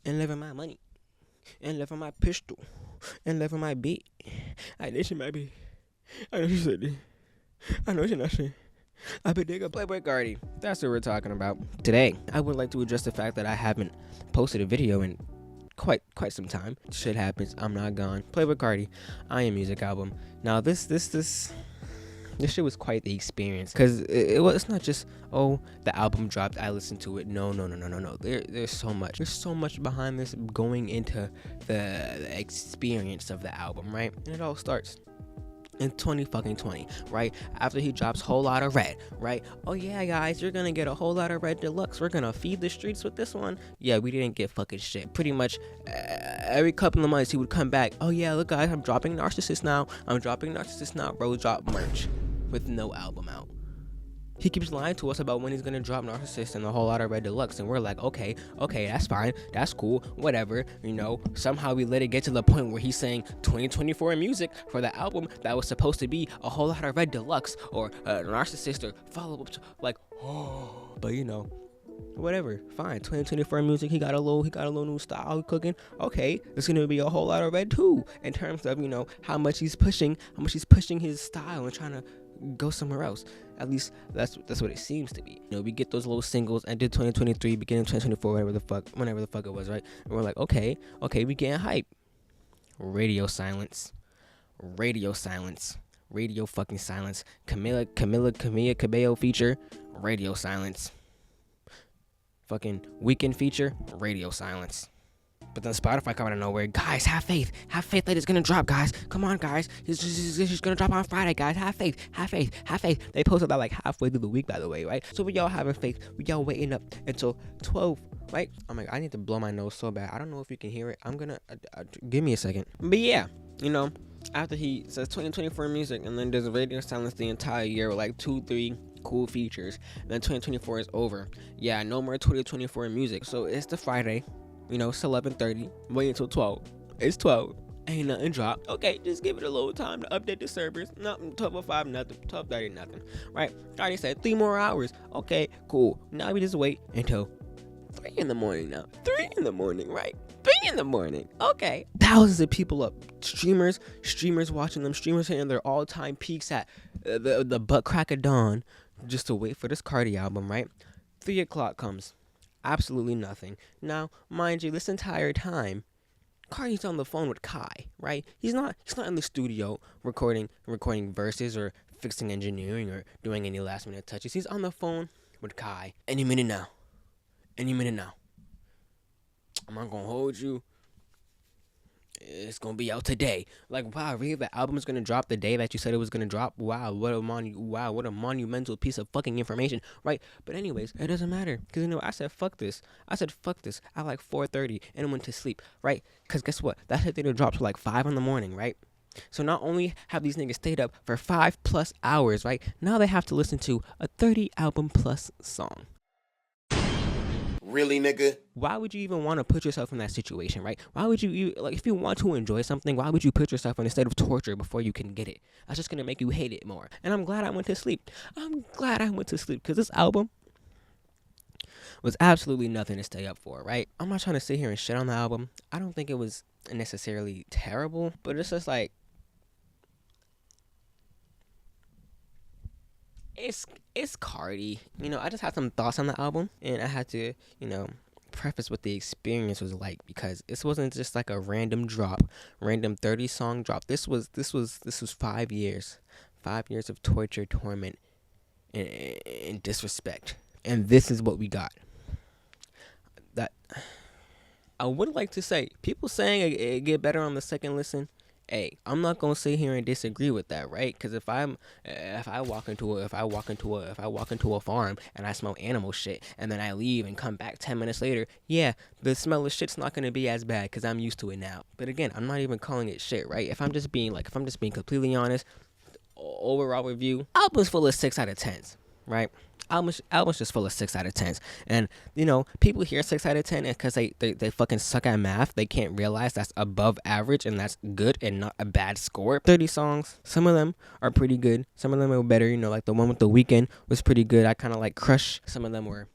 and living my money, and living my pistol, and living my beat. I know she might be. I know she said it. I know she not saying. I been digging Playboy Carti. That's what we're talking about today. I would like to address the fact that I haven't posted a video in quite some time. Shit happens. I'm not gone. Playboy Carti, I Am Music album. Now this shit was quite the experience, because it's not just, oh, the album dropped, I listened to it. No. There's so much behind this, going into the experience of the album, right? And it all starts in 2020, right? After he drops Whole Lot of Red, right? Oh yeah, guys, you're gonna get a Whole Lot of Red Deluxe. We're gonna feed the streets with this one. Yeah, we didn't get fucking shit. Pretty much every couple of months he would come back. Oh yeah, look guys, I'm dropping Narcissist now. Bro, drop merch with no album out. He keeps lying to us about when he's gonna drop Narcissist and a Whole Lot of Red Deluxe, and we're like, okay, that's fine, that's cool, whatever, Somehow we let it get to the point where he's saying 2024 music for the album that was supposed to be a Whole Lot of Red Deluxe or Narcissist or follow up, like, oh, but whatever, fine. 2024 music. He got a little new style cooking. Okay, it's gonna be a Whole Lot of Red too, in terms of how much he's pushing his style and trying to go somewhere else. At least that's what it seems to be. We get those little singles, ended 2023, beginning 2024, whenever the fuck it was, right? And we're like, okay, we getting hype. Radio silence. Radio fucking silence. Camila Cabello feature. Radio silence. Fucking Weekend feature. Radio silence. But then Spotify come out of nowhere. Guys, have faith that it's gonna drop, guys. Come on, guys. It's just gonna drop on Friday, guys. Have faith. They posted that like halfway through the week, by the way, right? So we all having faith. We all waiting up until 12, right? Oh my God, I need to blow my nose so bad. I don't know if you can hear it. I'm gonna give me a second. But yeah, after he says 2024 music, and then there's radio silence the entire year with like 2-3 cool features. And then 2024 is over. Yeah, no more 2024 music. So it's the Friday. It's 11:30. Wait until 12. It's 12. Ain't nothing dropped. Okay, just give it a little time to update the servers. Nothing. 12:05, nothing. 12:30, nothing. Right? Already said 3 more hours. Okay, cool. Now we just wait until 3 in the morning now. 3 in the morning, right? 3 in the morning. Okay. Thousands of people up. Streamers watching them. Streamers hitting their all-time peaks at the butt crack of dawn just to wait for this Carti album, right? 3 o'clock comes. Absolutely nothing. Now, mind you, this entire time, Carti's on the phone with Kai, right? He's not in the studio recording verses or fixing engineering or doing any last minute touches. He's on the phone with Kai. Any minute now. I'm not gonna hold you. It's gonna be out today. Like, wow, really? The album is gonna drop the day that you said it was gonna drop? Wow, what a monumental piece of fucking information, right? But anyways, it doesn't matter, because I said fuck this. At like 4:30 and went to sleep, right? Because guess what? That shit didn't drop till like 5 in the morning, right? So not only have these niggas stayed up for 5+ hours, right? Now they have to listen to a 30 album plus song. Really, nigga? Why would you even want to put yourself in that situation, right? Why would you like, if you want to enjoy something, why would you put yourself in a state of torture before you can get it? That's just going to make you hate it more. And I'm glad I went to sleep. Because this album was absolutely nothing to stay up for, right? I'm not trying to sit here and shit on the album. I don't think it was necessarily terrible, but it's just like, it's Carti. I just had some thoughts on the album, and I had to, preface what the experience was like, because this wasn't just like a random 30 song drop. This was 5 years. 5 years of torture, torment, and disrespect. And this is what we got. That I would like to say, people saying it get better on the second listen. Hey, I'm not gonna sit here and disagree with that, right? Because if I walk into a farm and I smell animal shit, and then I leave and come back 10 minutes later, yeah, the smell of shit's not gonna be as bad because I'm used to it now. But again, I'm not even calling it shit, right? If I'm just being completely honest, overall review, album's full of 6 out of 10s, right? Album's just full of 6 out of 10s. And, people hear 6 out of 10 because they fucking suck at math. They can't realize that's above average and that's good and not a bad score. 30 songs. Some of them are pretty good. Some of them are better. Like the one with The Weeknd was pretty good. I kind of like Crush. Some of them were,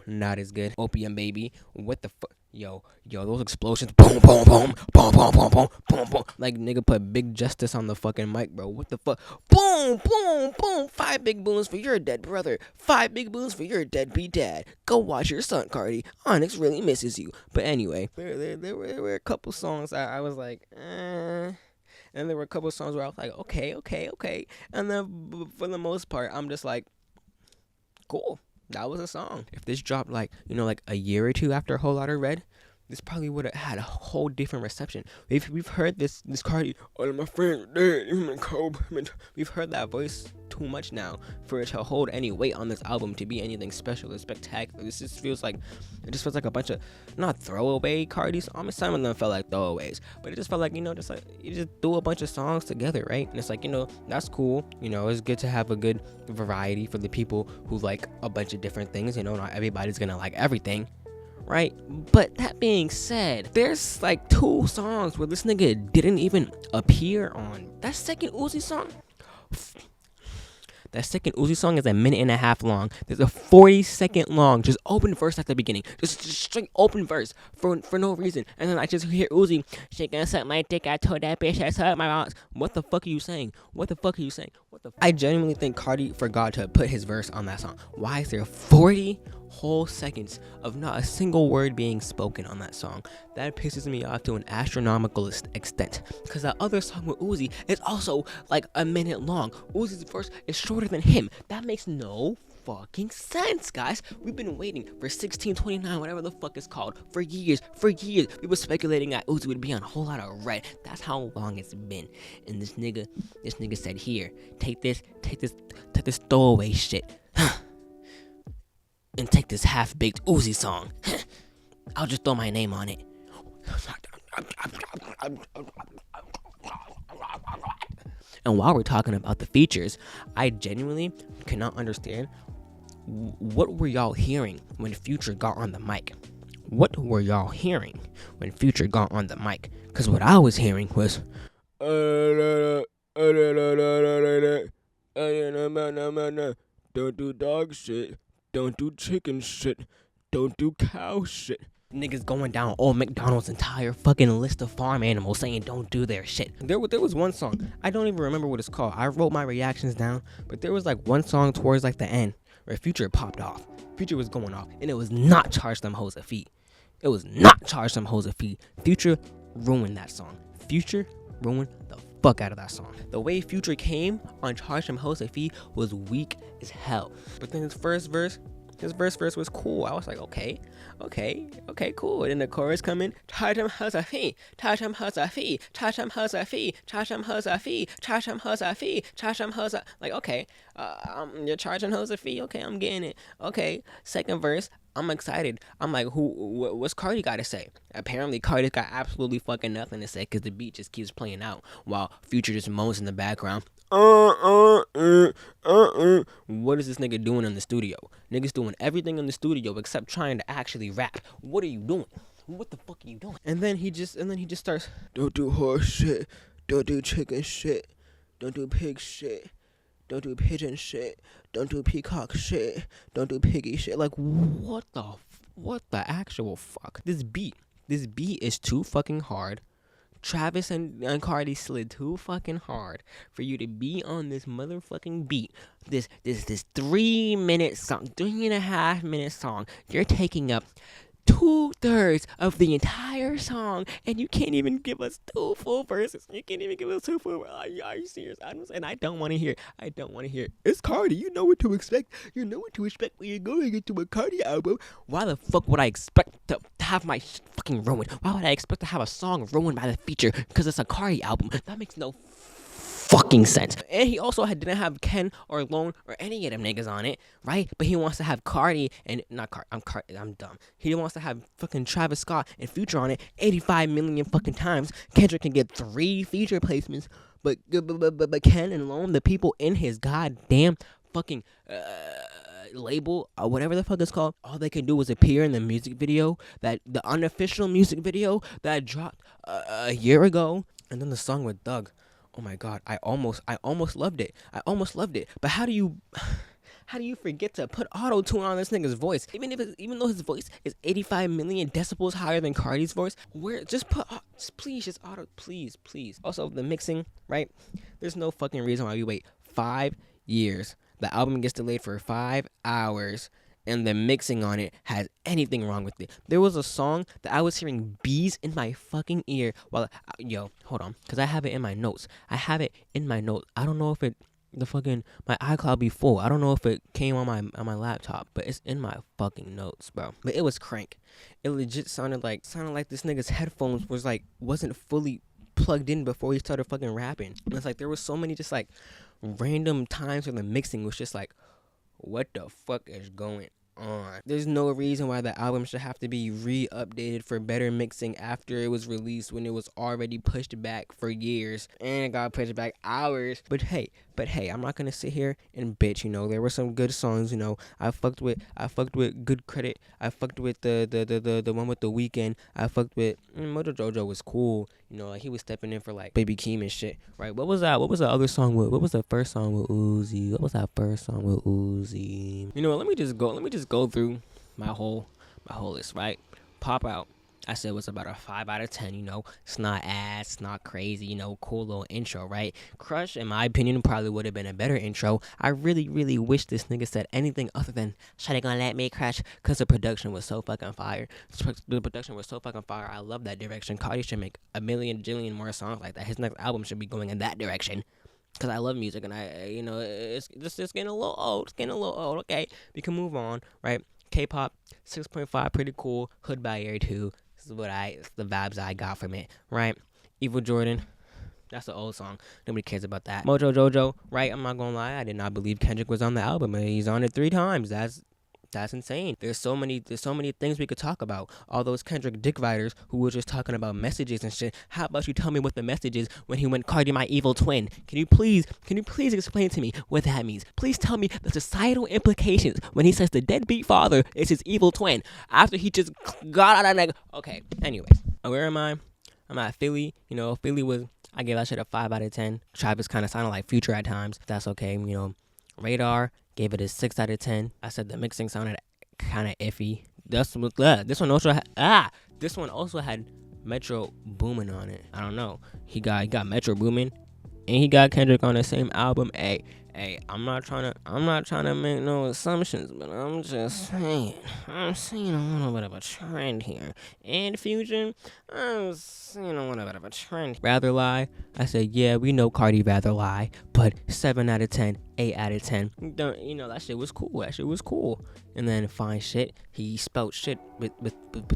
not as good. Opium Baby. What the fuck? Those explosions, boom, boom, boom, boom, boom, boom, boom, boom, boom. Like, nigga put Big Justice on the fucking mic, bro. What the fuck? Boom, boom, boom. 5 big booms for your dead brother. 5 big booms for your deadbeat dad. Go watch your son, Carti. Onyx really misses you. But anyway, there were a couple songs I was like, eh. And there were a couple songs where I was like, okay. And then for the most part, I'm just like, cool. That was a song. If this dropped like a year or two after a whole lot of Red, this probably would have had a whole different reception. We've heard this Carti, all of my friends are dead. We've heard that voice too much now for it to hold any weight on this album to be anything special or spectacular. It just feels like a bunch of not throwaway Cartis. I mean, some of them felt like throwaways, but it just felt like just like you just threw a bunch of songs together, right? And it's like that's cool. It's good to have a good variety for the people who like a bunch of different things. Not everybody's gonna like everything. Right? But that being said, there's like 2 songs where this nigga didn't even appear on. That second Uzi song is a minute and a half long. There's a 40-second long just open verse at the beginning. Just straight open verse for no reason. And then I just hear Uzi, she gonna suck my dick, I told that bitch I suck my mouth. What the fuck are you saying? I genuinely think Carti forgot to put his verse on that song. Why is there 40 whole seconds of not a single word being spoken on that song? That pisses me off to an astronomical extent, because that other song with Uzi is also like a minute long. Uzi's verse is shorter than him. That makes no fucking sense, guys. We've been waiting for 1629, whatever the fuck it's called, for years. We were speculating that Uzi would be on a whole lot of Red. That's how long it's been. And this nigga said, here, take this throwaway shit. And take this half-baked Uzi song. I'll just throw my name on it. And while we're talking about the features, I genuinely cannot understand, what were y'all hearing when Future got on the mic? What were y'all hearing when Future got on the mic? Because what I was hearing was, don't do dog shit. Don't do chicken shit. Don't do cow shit. Niggas going down old McDonald's entire fucking list of farm animals saying don't do their shit. There was one song. I don't even remember what it's called. I wrote my reactions down. But there was like one song towards like the end where Future popped off. Future was going off. And it was not Charge Them Hoes a Feet. Future ruined that song. Future ruined the fuck out of that song. The way Future came on Charge Them Hoes a Fee was weak as hell. But then his first verse was cool. I was like, okay, cool. And then the chorus come in, charge them hoes a fee, charge them hoes a fee, charge them hoes a fee, charge them hoes a fee, charge them hoes a fee, charge them hoes a... Like, okay, you're charging hoes a fee. Okay, I'm getting it. Okay, second verse, I'm excited. I'm like, what's Carti got to say? Apparently, Carti's got absolutely fucking nothing to say because the beat just keeps playing out while Future just moans in the background. What is this nigga doing in the studio? Nigga's doing everything in the studio except trying to actually rap. What are you doing? What the fuck are you doing? And then he just starts, don't do horse shit, don't do chicken shit, don't do pig shit, don't do pigeon shit, don't do peacock shit, don't do piggy shit. Like, what the actual fuck? This beat is too fucking hard. Travis and Carti slid too fucking hard for you to be on this motherfucking beat. This 3-minute song, 3.5-minute song. You're taking up 2/3 of the entire song, and you can't even give us 2 full verses. Are you serious? And I don't want to hear. It's Carti. You know what to expect. When you're going into a Carti album. Why the fuck would I expect to have my fucking ruined? Why would I expect to have a song ruined by the feature? Because it's a Carti album. That makes no fucking sense. And he also didn't have Ken or Lone or any of them niggas on it, right? But he wants to have Carti and not Carti. I'm dumb. He wants to have fucking Travis Scott and Future on it 85 million fucking times. Kendrick can get 3 feature placements, but Ken and Lone, the people in his goddamn fucking label, whatever the fuck it's called, all they can do is appear in the music video, the unofficial music video that dropped a year ago, and then the song with Doug. Oh my god, I almost loved it. But how do you How do you forget to put auto tune on this nigga's voice? Even though his voice is 85 million decibels higher than Carti's voice, where just put please just auto please. Also the mixing, right? There's no fucking reason why we wait 5 years. The album gets delayed for 5 hours. And the mixing on it has anything wrong with it. There was a song that I was hearing bees in my fucking ear while hold on, because I have it in my notes. I don't know if my iCloud be full. I don't know if it came on my laptop, but it's in my fucking notes, bro. But it was crank. It legit sounded like this nigga's headphones wasn't fully plugged in before he started fucking rapping. And it's like there was so many just like random times where the mixing was just like, what the fuck is going on? There's no reason why the album should have to be re-updated for better mixing after it was released when it was already pushed back for years and it got pushed back hours. But hey, I'm not gonna sit here and bitch. There were some good songs. I fucked with Good Credit. I fucked with the one with The Weeknd. I fucked with Mojo Jojo was cool. He was stepping in for like Baby Keem and shit. Right? What was that? What was the other song with? What was the first song with Uzi? What was that first song with Uzi? Let me just go through my whole list. Right? Pop Out. I said was about a 5 out of 10, it's not ass, it's not crazy, cool little intro, right? Crush, in my opinion, probably would have been a better intro. I really, really wish this nigga said anything other than, "Shawty gonna let me crash," because the production was so fucking fire. I love that direction. Carti should make a million, jillion more songs like that. His next album should be going in that direction. Because I love music, and it's getting a little old. Okay, we can move on, right? K-pop, 6.5, pretty cool. Hood by Air 2. This is it's the vibes I got from it, right? Evil Jordan, that's an old song. Nobody cares about that. Mojo Jojo, right? I'm not gonna lie, I did not believe Kendrick was on the album. He's on it 3 times. That's insane. There's so many things we could talk about. All those Kendrick dick writers who were just talking about messages and shit. How about you tell me what the message is when he went Cardi my evil twin? Can you please explain to me what that means? Please tell me the societal implications when he says the deadbeat father is his evil twin after he just got out of that. Okay, anyways, where am I? I'm at Philly. Philly I gave that shit a 5 out of 10. Travis kind of sounded like Future at times. That's okay. Radar, gave it a 6 out of 10. I said the mixing sounded kind of iffy. This one also had Metro Boomin on it. I don't know. He got Metro Boomin, and he got Kendrick on the same album. Hey, I'm not trying to make no assumptions, but I'm just saying. I'm seeing a little bit of a trend here. In Future, I'm seeing a little bit of a trend. Rather Lie. I said, yeah, we know Cardi rather lie, but 7 out of 10, 8 out of 10. That shit was cool. And then Fine Shit. He spelled shit with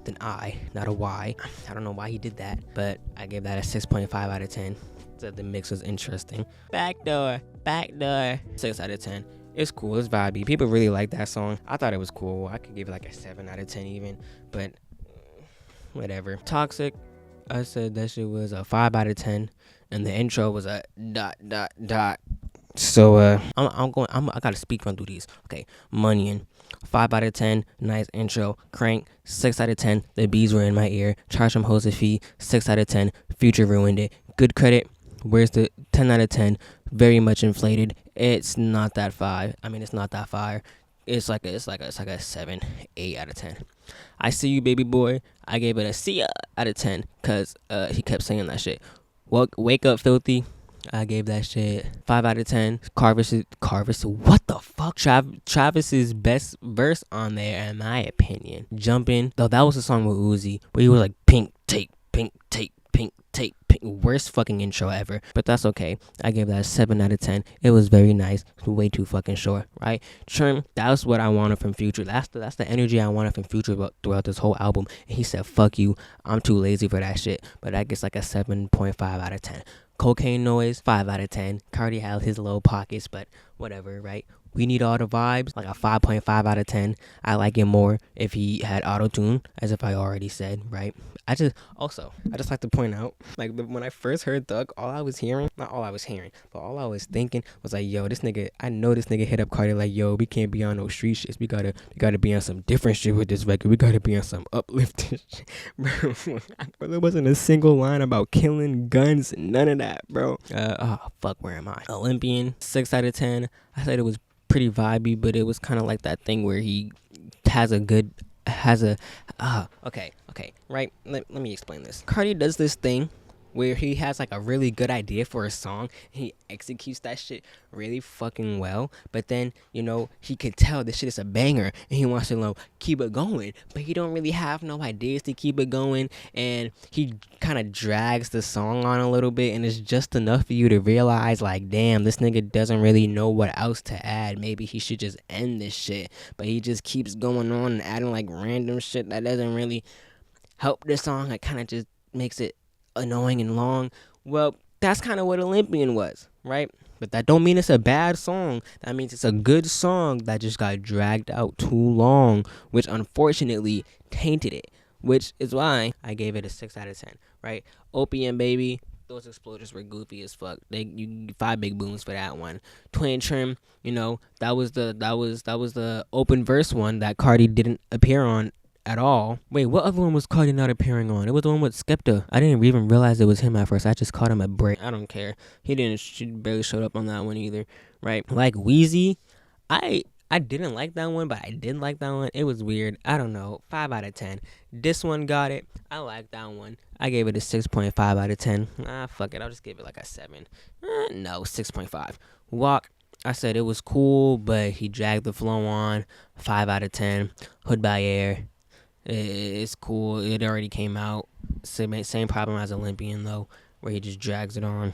an I, not a Y. I don't know why he did that, but I gave that a 6.5 out of 10. Said the mix was interesting. Backdoor, 6 out of 10. It's cool, it's vibey. People really like that song. I thought it was cool. I could give it like a 7 out of 10 even, but whatever. Toxic, I said that shit was a 5 out of 10, and the intro was a ... So I gotta speed run through these. Okay, Money 5 out of 10, nice intro. Crank, 6 out of 10. The bees were in my ear. Charge from Josephi, 6 out of 10. Future ruined it. Good Credit, where's the 10 out of 10? Very much inflated. It's not that 5. It's not that fire. It's like a 7, 8 out of 10. I See You Baby Boy, I gave it a C out of 10 because he kept saying that shit. Wake Up Filthy, I gave that shit 5 out of 10. Carvis, what the fuck? Travis's best verse on there, in my opinion. Jumpin', though that was a song with Uzi, where he was like, pink tape, pink tape, pink tape. Worst fucking intro ever, but that's okay. I gave that a 7 out of 10. It was very nice. Way too fucking short, right? Trim, that was what I wanted from Future. That's the energy I wanted from Future throughout this whole album. And he said, fuck you, I'm too lazy for that shit. But that gets like a 7.5 out of 10. Cocaine Noise, 5 out of 10. Cardi had his low pockets, but whatever, right? We Need All the Vibes, like a 5.5 out of 10. I like it more if he had auto-tune, as if I already said, right? I just like to point out, like, when I first heard Thug, all I was thinking was like, yo, I know this nigga hit up Cardi like, yo, we can't be on no street shits. We gotta be on some different shit with this record. We gotta be on some uplifting shit. Bro, there wasn't a single line about killing, guns, none of that, bro. Where am I? Olympian, 6 out of 10. I said it was pretty vibey, but it was kind of like that thing where he has a good has a okay, right, let me explain this. Carti does this thing where he has like a really good idea for a song, and he executes that shit really fucking well, but then he could tell this shit is a banger and he wants to keep it going, but he don't really have no ideas to keep it going, and he kind of drags the song on a little bit, and it's just enough for you to realize like, damn, this nigga doesn't really know what else to add. Maybe he should just end this shit, but he just keeps going on and adding like random shit that doesn't really help the song. It kind of just makes it annoying and long. Well, that's kind of what Olympian was, right? But that don't mean it's a bad song. That means it's a good song that just got dragged out too long, which unfortunately tainted it, which is why I gave it a 6 out of 10, right? Opium Baby, those explosions were goofy as fuck. You 5 big booms for that one. Twin Trim, that was the open verse one that Carti didn't appear on at all. Wait, what other one was Carti not appearing on? It was the one with Skepta. I didn't even realize it was him at first. I just caught him at break. I don't care. She barely showed up on that one either, right? Like Wheezy, I didn't like that one, but I did like that one. It was weird. I don't know. 5 out of 10. This one got it. I like that one. I gave it a 6.5 out of 10. Fuck it. I'll just give it like a 7. No, 6.5. Walk, I said it was cool, but he dragged the flow on. 5 out of 10. Hood by Air, it's cool. It already came out. Same problem as Olympian, though, where he just drags it on.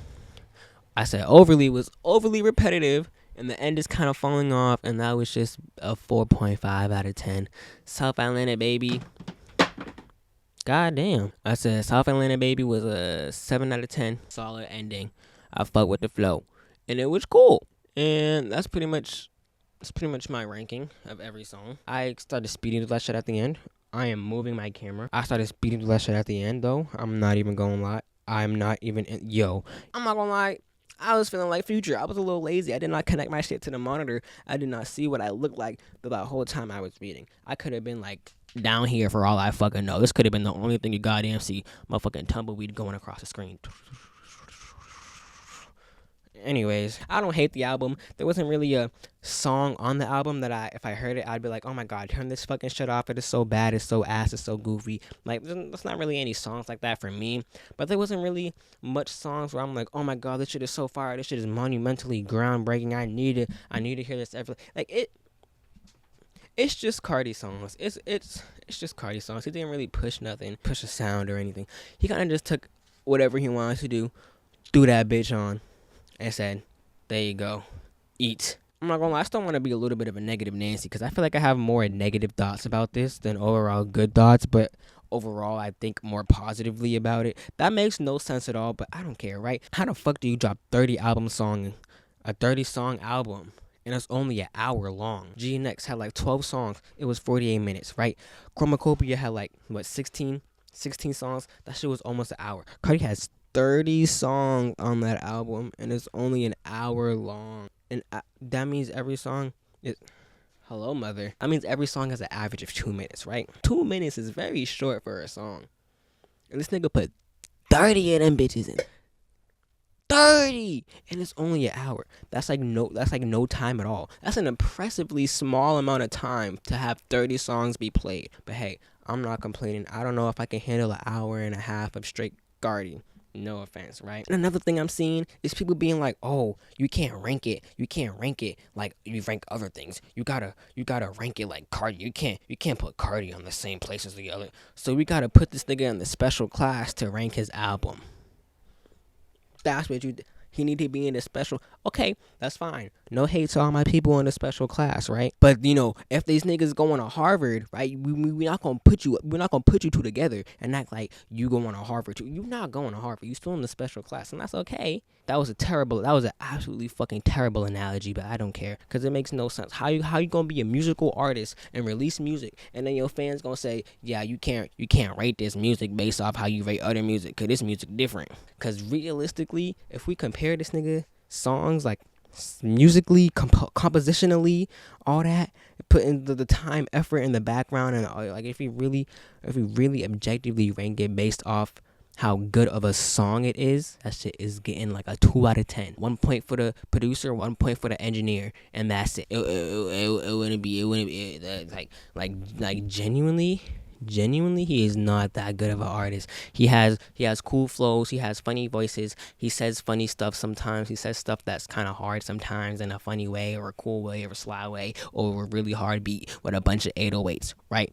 I said was overly repetitive, and the end is kind of falling off, and that was just a 4.5 out of 10. South Atlanta Baby, god damn. I said South Atlanta Baby was a 7 out of 10. Solid ending. I fuck with the flow, and it was cool. And that's pretty much my ranking of every song. I started speeding through that shit at the end. I am moving my camera. I started speeding through that shit at the end, though. I'm not even gonna lie. I'm not gonna lie. I was feeling like Future. I was a little lazy. I did not connect my shit to the monitor. I did not see what I looked like the whole time I was reading. I could have been like down here for all I fucking know. This could have been the only thing you goddamn see. Motherfucking tumbleweed going across the screen. Anyways, I don't hate the album. There wasn't really a song on the album that if I heard it, I'd be like, oh my god, turn this fucking shit off. It is so bad. It's so ass. It's so goofy. Like, there's not really any songs like that for me. But there wasn't really much songs where I'm like, oh my god, this shit is so fire. This shit is monumentally groundbreaking. I need to hear this every. Like, it's just Carti songs. It's just Carti songs. He didn't really push a sound or anything. He kind of just took whatever he wanted to do, threw that bitch on, and said, there you go, eat. I'm not gonna lie, I still want to be a little bit of a negative Nancy, because I feel like I have more negative thoughts about this than overall good thoughts, but overall I think more positively about it. That makes no sense at all, but I don't care, right? How the fuck do you drop a 30 song album, and it's only an hour long? GNX had like 12 songs, it was 48 minutes, right? Chromacopia had like, 16 songs, that shit was almost an hour. Carti has 30 songs on that album, and it's only an hour long. And that means every song is... Hello, mother. That means every song has an average of 2 minutes, right? 2 minutes is very short for a song. And this nigga put 30 of them bitches in. 30! And it's only an hour. That's like no time at all. That's an impressively small amount of time to have 30 songs be played. But hey, I'm not complaining. I don't know if I can handle an hour and a half of straight Carti. No offense, right? And another thing I'm seeing is people being like, oh, you can't rank it like you rank other things. You gotta rank it like Carti. You can't put Carti on the same place as the other. So we gotta put this nigga in the special class to rank his album. That's what he need to be in the special. Okay, that's fine. No hate to all my people in the special class, right? But if these niggas going to Harvard, right? We're not gonna put you two together and act like you going to Harvard too. You're not going to Harvard. You still in the special class, and that's okay. That was an absolutely fucking terrible analogy, but I don't care because it makes no sense. How you gonna be a musical artist and release music, and then your fans gonna say, yeah, you can't rate this music based off how you rate other music because this music different. Because realistically, if we compare this nigga songs like musically, compositionally, all that, put in the time, effort in the background, and all, like if we really objectively rank it based off how good of a song it is, that shit is getting like a 2 out of 10. 1 point for the producer, 1 point for the engineer, and that's it. It wouldn't be. Like genuinely, he is not that good of an artist. He has cool flows. He has funny voices. He says funny stuff sometimes. He says stuff that's kind of hard sometimes in a funny way or a cool way or a sly way or a really hard beat with a bunch of 808s, right?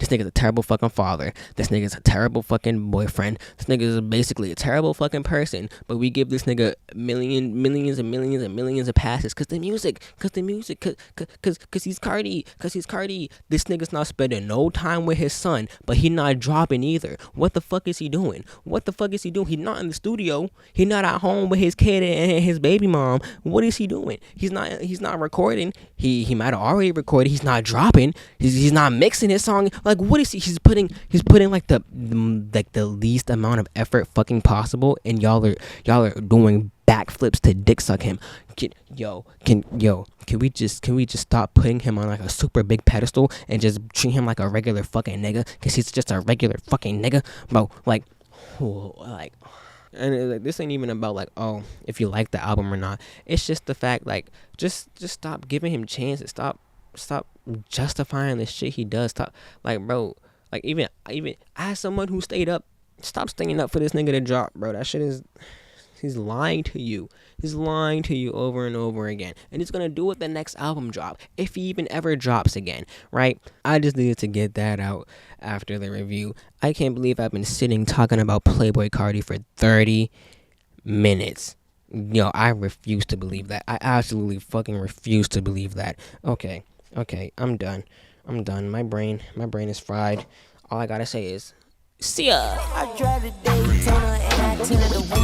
This nigga's a terrible fucking father. This nigga's a terrible fucking boyfriend. This nigga is basically a terrible fucking person. But we give this nigga millions and millions of passes. Cause he's Carti. This nigga's not spending no time with his son, but he not dropping either. What the fuck is he doing? He's not in the studio. He's not at home with his kid and his baby mom. What is he doing? He's not recording. He might have already recorded. He's not dropping. He's not mixing his song. Like, what is he? He's putting like the least amount of effort fucking possible, and y'all are doing backflips to dick suck him. Can we just stop putting him on like a super big pedestal and just treat him like a regular fucking nigga? Cause he's just a regular fucking nigga, bro. And this ain't even about like, oh, if you like the album or not. It's just the fact, like, just stop giving him chances. Stop justifying the shit he does. Stop, like, bro, like, even as someone who stayed up, stop staying up for this nigga to drop, bro. That shit is, he's lying to you. He's lying to you over and over again. And he's gonna do with the next album drop, if he even ever drops again, right? I just needed to get that out after the review. I can't believe I've been sitting talking about Playboi Carti for 30 minutes. Yo, I refuse to believe that. I absolutely fucking refuse to believe that. Okay, I'm done. My brain is fried. All I gotta say is, see ya. I drive to Daytona and I tend to